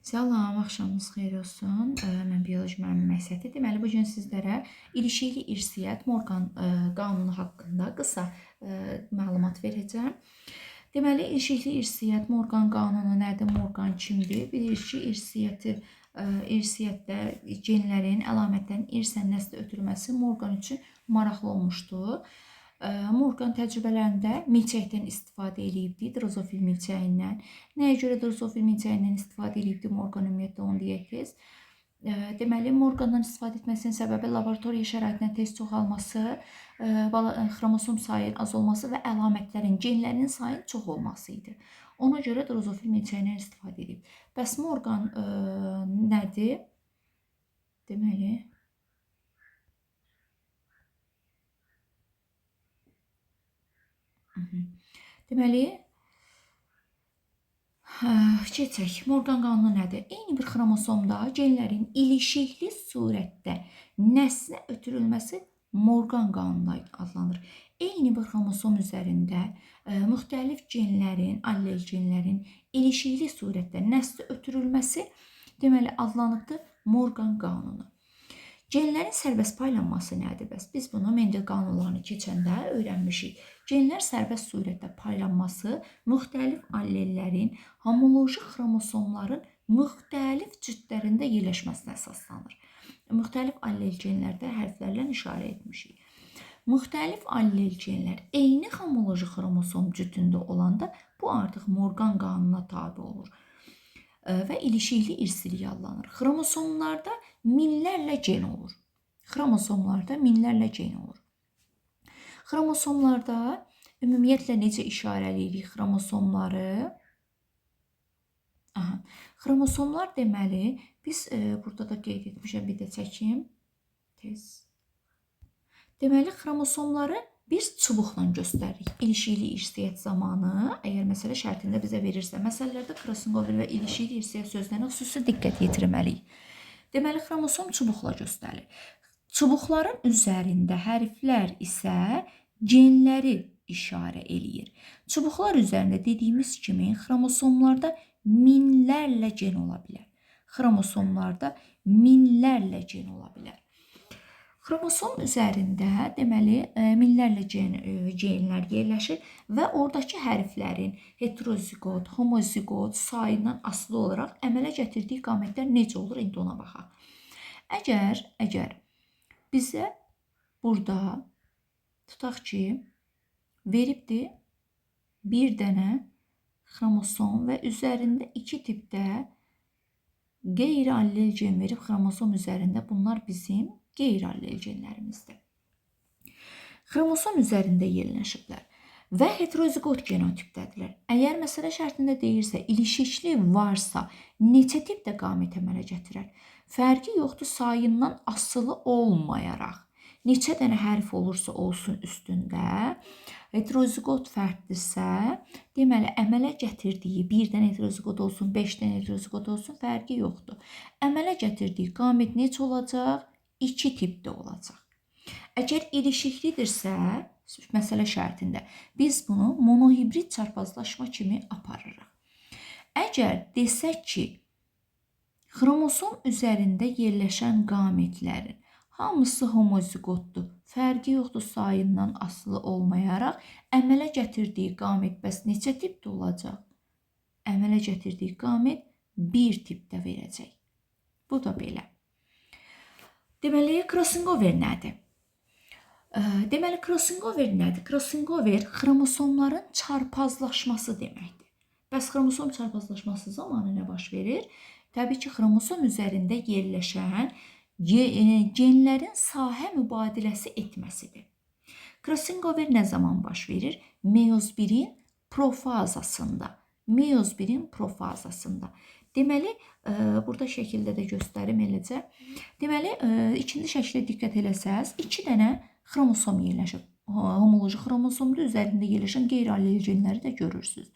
Salam, axşamınız xeyir olsun. Mən bioloji müəllimi Məhsəti. Deməli, bu gün sizlərə ilişikli irsiyyat Morgan qanunu haqqında qısa məlumat verəcəm. Deməli, ilişikli irsiyyat Morgan qanunu nədir? Morgan kimdir? Bilirik ki, irsiyyatda genlərin, əlamətlərin irsən nəslə ötürülməsi Morgan üçün maraqlı olmuşdu. Morgan təcrübələrində milçəkdən istifadə edibdi, drozofil milçəyindən. Nəyə görə drozofil milçəyindən istifadə edibdi Morgan ümumiyyətlə onu deyək tez. Deməli, Morgandan istifadə etməsinin səbəbi laboratoriya şəraitində tez çoxalması, xromosom sayının az olması və əlamətlərin, genlərin sayının çox olması idi. Ona görə drozofil milçəyindən istifadə edib. Bəs Morgan nədir? Deməli, Deməli, keçək. Morgan qanunu nədir? Eyni bir xromosomda genlərin ilişikli surətdə nəslə ötürülməsi Morgan qanunu adlanır. Eyni bir xromosom üzərində müxtəlif genlərin, allel genlərin ilişikli surətdə nəslə ötürülməsi deməli adlanıbdır Morgan qanunu. Genlərin sərbəst paylanması nədir bəs? Biz bunu Mendel qanunlarını keçəndə öyrənmişik. Genlər sərbəst surətdə paylanması müxtəlif allellərin, homoloji xromosomların müxtəlif cütlərində yerləşməsinə əsaslanır. Müxtəlif allel genlərdə hərflərlə işarə etmişik. Müxtəlif allel genlər eyni homoloji xromosom cütündə olanda bu artıq Morgan qanununa tabe olur və ilişikli irsilik adlanır. Xromosomlarda minlərlə gen olur. Xromosomlarda ümumiyyətlə necə işarələyirik xromosomları? Xromosomlar deməli, biz burada da qeyd etmişəm, bir də çəkim. Deməli, xromosomları biz çubuqla göstəririk. İlişikli irsiyyat zamanı, əgər məsələ şərtində bizə verirsə, məsələlərdə crossover və ilişikli irsiyyat sözlərinə xüsusi diqqət yetirməliyik. Deməli, xromosom çubuqla göstərilir. Çubuqların üzərində hərflər isə genləri işarə eləyir. Çubuqlar üzərində dediyimiz kimi xromosomlarda minlərlə gen ola bilər. Xromosom üzərində deməli minlərlə genlər yerləşir və oradakı hərflərin heterozigot, homozigot sayından asılı olaraq əmələ gətirdiyi qamətlər necə olur? İndi ona baxaq. Əgər bizə burada tutaq ki, veribdir bir dənə xromosom və üzərində iki tipdə qeyri-allel gen verib xromosom üzərində, bunlar bizim qeyri-allel genlərimizdir. Xromosom üzərində yerləşiblər və heterozigot genotipdədirlər. Əgər məsələ şərtində deyirsə, ilişikli varsa, neçə tipdə qamət əmələ gətirər? Fərqi yoxdur, sayından asılı olmayaraq. Neçə dənə hərf olursa olsun üstündə, heterozigot fərddirsə, deməli, əmələ gətirdiyi bir dənə heterozigot olsun, 5 dənə heterozigot olsun, fərqi yoxdur. Əmələ gətirdiyi qamət necə olacaq? 2 tipdə olacaq. Əgər ilişiklidirsə, məsələ şərtində, biz bunu monohibrid çarpazlaşma kimi aparırıq. Əgər desək ki, xromosom üzərində yerləşən qametlərin hamısı homozigotdur, fərqi yoxdur, sayından asılı olmayaraq, əmələ gətirdiyi qamət bəs neçə tipdə olacaq? Əmələ gətirdiyi qamət bir tipdə verəcək. Bu da belə. Deməli, crossover nədir? Crossover xromosomların çarpazlaşması deməkdir. Bəs xromosom çarpazlaşması zamanı nə baş verir? Təbii ki, xromosom üzərində yerləşən genlərin sahə mübadiləsi etməsidir. Crossover nə zaman baş verir? Meyoz 1-in profazasında. Deməli, burada şəkildə də göstərim eləcə. Deməli, ikinci şəkildə diqqət eləsəz, 2 dənə xromosom yerləşib. Homoloji xromosomda üzərində yerləşən qeyri-allel genləri də görürsünüz.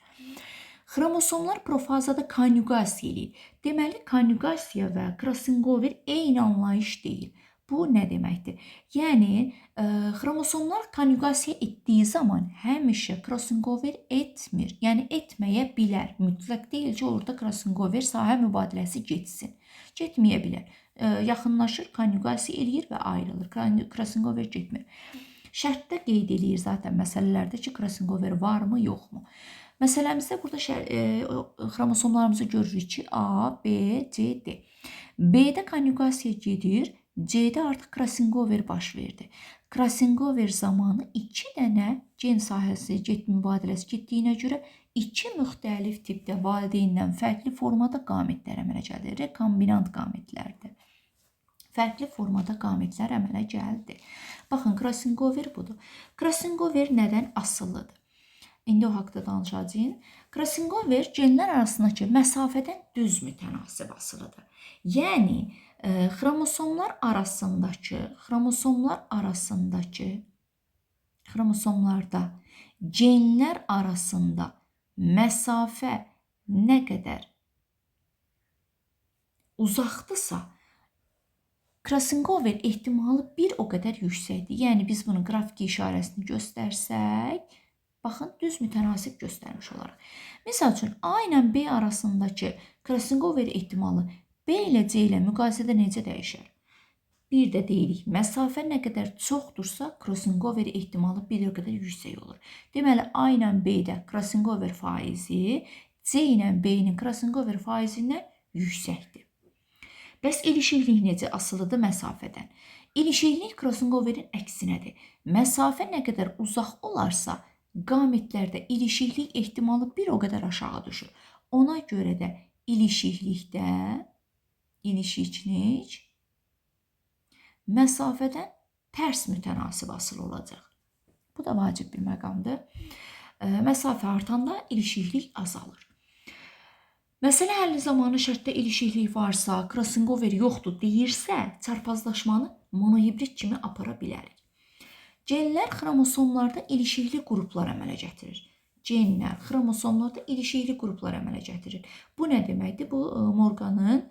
Xromosomlar profazada konjugasiya eləyir. Deməli, konjugasiya və crossover eyni anlayış deyil. Bu nə deməkdir? Yəni, xromosomlar konjugasiya etdiyi zaman həmişə crossover etmir. Yəni, etməyə bilər. Mütləq deyil ki, orada crossover sahə mübadiləsi getsin. Getməyə bilər. Yaxınlaşır, konjugasiya eləyir və ayrılır. Crossover getmir. Şərtdə qeyd eləyir zaten məsələlərdə ki, crossover varmı, yoxmu? Məsələmizdə burada xromosomlarımızı görürük ki, A, B, C, D. B-də konjugasiya gedir, C-də artıq crossover baş verdi. Crossover zamanı 2 dənə gen sahəsi mübadiləsi getdiyinə görə 2 müxtəlif tipdə valideyndən fərqli formada qametlər əmələ gəldi. Rekombinant qametlərdir. Fərqli formada qametlər əmələ gəldi. Baxın, crossover budur. Crossover nədən asılıdır? İndi o haqda danışacağım. Crossover genlər arasındakı məsafədən düz mütənasib asılıdır. Yəni, xromosomlarda genlər arasında məsafə nə qədər uzaqdırsa, crossover ehtimalı bir o qədər yüksəkdir. Yəni, biz bunu qrafiki işarəsini göstərsək, baxın, düz mütənasib göstərmiş olaraq. Misal üçün, A ilə B arasındakı crossover ehtimalı B ilə C ilə müqayisədə necə dəyişər? Bir də deyirik, məsafə nə qədər çoxdursa, crossover ehtimalı bir o qədər yüksək olur. Deməli, A ilə B-də crossover faizi C ilə B-nin crossover faizindən yüksəkdir. Bəs ilişiklik necə asılıdır? Məsafədən. İlişiklik crossoverin əksinədir. Məsafə nə qədər uzaq olarsa, qametlərdə ilişiklik ehtimalı bir o qədər aşağı düşür. Ona görə də ilişiklikdə ilişiklik məsafədən tərs mütənasib asılı olacaq. Bu da vacib bir məqamdır. Məsafə artanda ilişiklik azalır. Məsələ həlli zamanı şərtdə ilişiklik varsa, crossover yoxdur deyirsə, çarpazlaşmanı monohibrid kimi apara bilərik. Genlər xromosomlarda ilişikli qruplar əmələ gətirir. Genlər xromosomlarda ilişikli qruplar əmələ gətirir. Bu nə deməkdir? Bu Morganın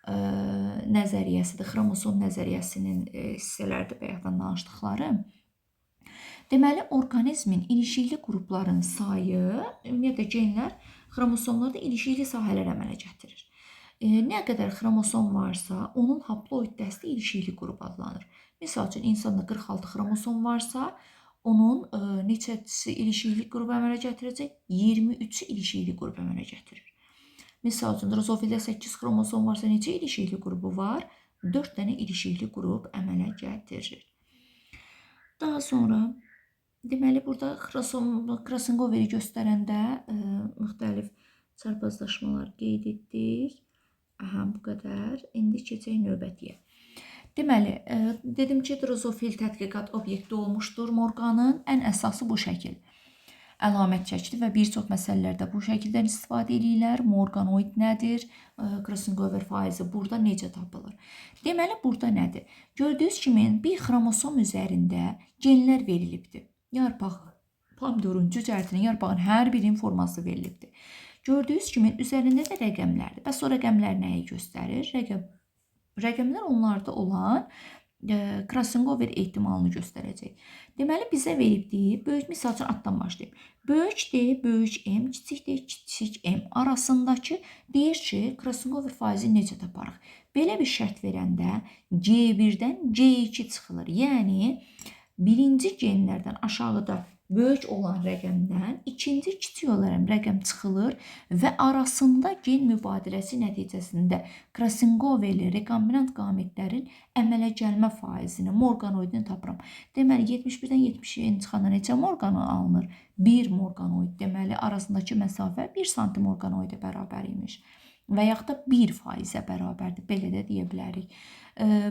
nəzəriyyəsidir, xromosom nəzəriyyəsinin hissələridir bayaqdan danışdıqları. Deməli, orqanizmin ilişikli qrupların sayı, ümumiyyətlə genlər xromosomlarda ilişikli sahələr əmələ gətirir. Nə qədər xromosom varsa, onun haploid dəsti ilişikli qrup adlanır. Misal üçün, insanda 46 xromosom varsa, onun neçəsi ilişikli qrup əmələ gətirəcək? 23 ilişikli qrup əmələ gətirir. Misal üçün, drozofildə 8 xromosom varsa, necə ilişikli qrupu var? 4 dənə ilişikli qrup əmələ gətirir. Daha sonra, deməli, burada crossoveri göstərəndə müxtəlif çarpazlaşmalar qeyd etdik. Bu qədər. İndi keçək növbətiyə. Deməli, dedim ki, drozofil tədqiqat obyekti olmuşdur Morganın. Ən əsası bu şəkil. Əlamət çəkilir və bir çox məsələlərdə bu şəkildən istifadə edirlər. Morganoid nədir? Crossover faizi burada necə tapılır? Deməli, burada nədir? Gördüyünüz kimi bir xromosom üzərində genlər verilibdir. Yarpaq, pomidorun, cücərtinin, yarpağın hər birinin forması verilibdir. Gördüyünüz kimi üzərində də rəqəmlərdir. Bəs o rəqəmlər nəyi göstərir? Rəqəmlər onlarda olan crossover ehtimalını göstərəcək. Deməli, bizə veribdir, böyük misal üçün addan başlayayım. Böyük D, böyük M, kiçik D, kiçik M arasındakı deyir ki, crossover faizi necə taparıq? Belə bir şərt verəndə C1-dən C2 çıxılır. Yəni, birinci genlərdən aşağıda böyük olan rəqəmdən ikinci kiçik olan rəqəm çıxılır və arasında gen mübadiləsi nəticəsində crossoverli rekombinant qametlərin əmələ gəlmə faizini, morganoidini tapıram. Deməli, 71-dən 70-yə çıxanda neçə morganoid alınır? 1 morganoid. Deməli, arasındakı məsafə 1 santim morganoidə bərabər imiş. Və yaxud da 1%-ə bərabərdir. Belə də deyə bilərik.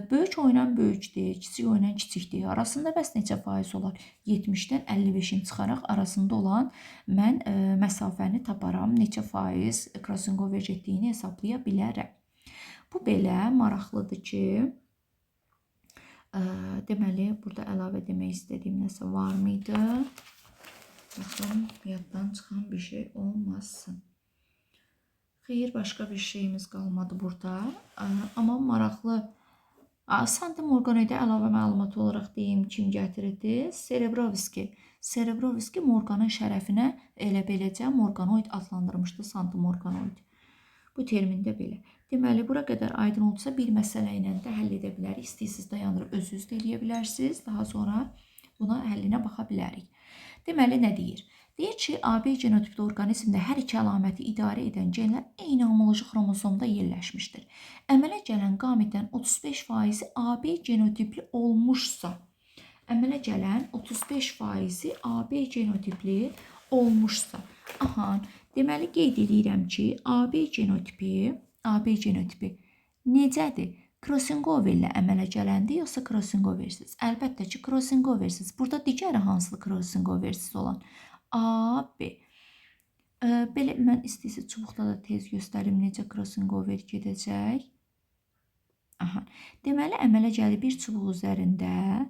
Böyük oynan böyükdir, kiçik oynan kiçikdir. Arasında bəs neçə faiz olar? 70-dən 55-in çıxaraq arasında olan mən məsafəni taparam. Neçə faiz crossover getdiyini hesablaya bilərəm. Bu belə maraqlıdır ki, deməli, burada əlavə demək istədiyim nəsə var mıydı? Baxın, yaddan çıxan bir şey olmasın. Xeyr, başqa bir şeyimiz qalmadı burada. Amma maraqlı Santim orqanoidə əlavə məlumat olaraq deyim, kim gətirdi? Serebrovski. Serebrovski Morganın şərəfinə elə beləcə Morganoid adlandırmışdı, santim orqanoid. Bu termin də belə. Deməli, bura qədər aydın olsa bir məsələ ilə də həll edə bilərik. İstəyirsiniz dayandırıb özünüz də eləyə bilərsiniz. Daha sonra buna həllinə baxa bilərik. Deməli, nə deyir? Deyir ki, AB genotipli orqanizmdə hər iki əlaməti idarə edən genlər eyni homoloji xromosomda yerləşmişdir. Əmələ gələn qametdən 35%-i AB genotipli olmuşsa, əmələ gələn 35%-i AB genotipli olmuşsa, deməli qeyd edirəm ki, AB genotipi necədir? Crosing overlə əmələ gələndir, yoxsa crossing oversiz? Əlbəttə ki, crossing oversiz. Burada digəri hansılı crossing oversiz olan? A, B. Belə mən istəyirsə çubuqda da tez göstərim necə crossing over gedəcək. Deməli, əmələ gəlir bir çubuq üzərində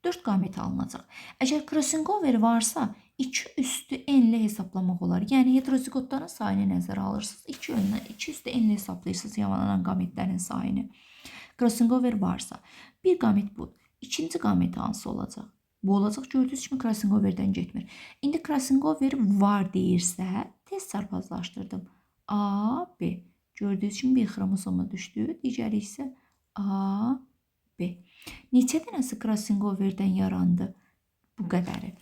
4 qamet alınacaq. Əgər crossing over varsa, 2 üstü n-li hesablamaq olar. Yəni, heterozigotların sayını nəzərə alırsınız. 2 üstü n-li hesablayırsınız yavalanan qametlərin sayını. Crossing over varsa, bir qamet bu. İkinci qamet hansı olacaq? Bu olacaq, gördüyünüz kimi crossing overdən getmir. İndi crossing over var deyirsə, tez çarpazlaşdırdım. A, B. Gördüyünüz kimi bir xromosoma düşdü, digəri isə A, B. Neçə dənəsi crossing overdən yarandı? Bu qədəri.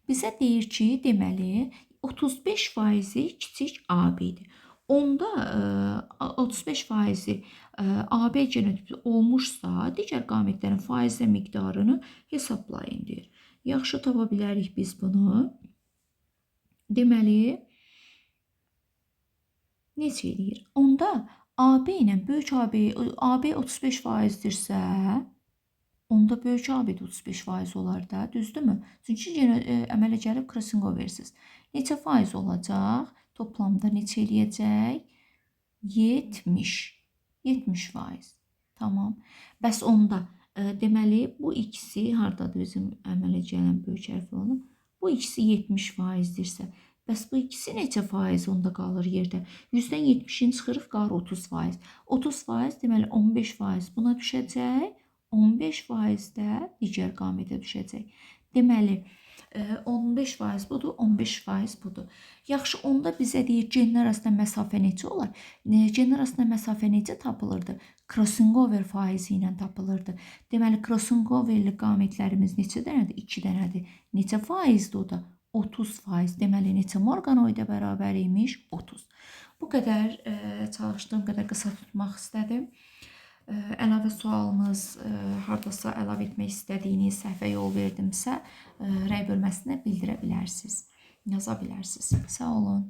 Bizə deyir ki, deməli, 35%-i kiçik AB-dir. Onda 35%-i AB genotipli olmuşsa, digər qametlərin faizlə miqdarını hesablayın deyir. Yaxşı tapa bilərik biz bunu. Deməli, necə eləyir? Onda AB ilə böyük AB 35%-dirsə, onda böyük AB də 35% olar da, düzdürmü? Çünki əmələ gəlib crossing oversiz. Neçə faiz olacaq? Toplamda neçə eləyəcək? 70%. Tamam. Bəs onda deməli bu ikisi hardadır bizim əmələ gələn böyük hərflə olan? Bu ikisi 70%dirsə, bəs bu ikisi neçə faiz onda qalır yerdə? 100-dən 70-in çıxırıq, qalır 30%. 30% deməli 15% buna düşəcək. 15% də digər qametə düşəcək. Deməli, 15% budur, 15% budur. Yaxşı, onda bizə deyir, genlər arasında məsafə necə olar? Genlər arasında məsafə necə tapılırdı? Crossing over faizi ilə tapılırdı. Deməli, crossing overli qametlərimiz neçə dənədir? 2 dənədir. Neçə faizdir o da? 30%. Deməli, neçə orqanoidə bərabər imiş? 30. Bu qədər çalışdığım qədər qısa tutmaq istədim. Əlavə sualınız, hardasa əlavə etmək istədiyiniz səhvə yol verdimsə, rəy bölməsinə bildirə bilərsiniz, yaza bilərsiniz. Sağ olun.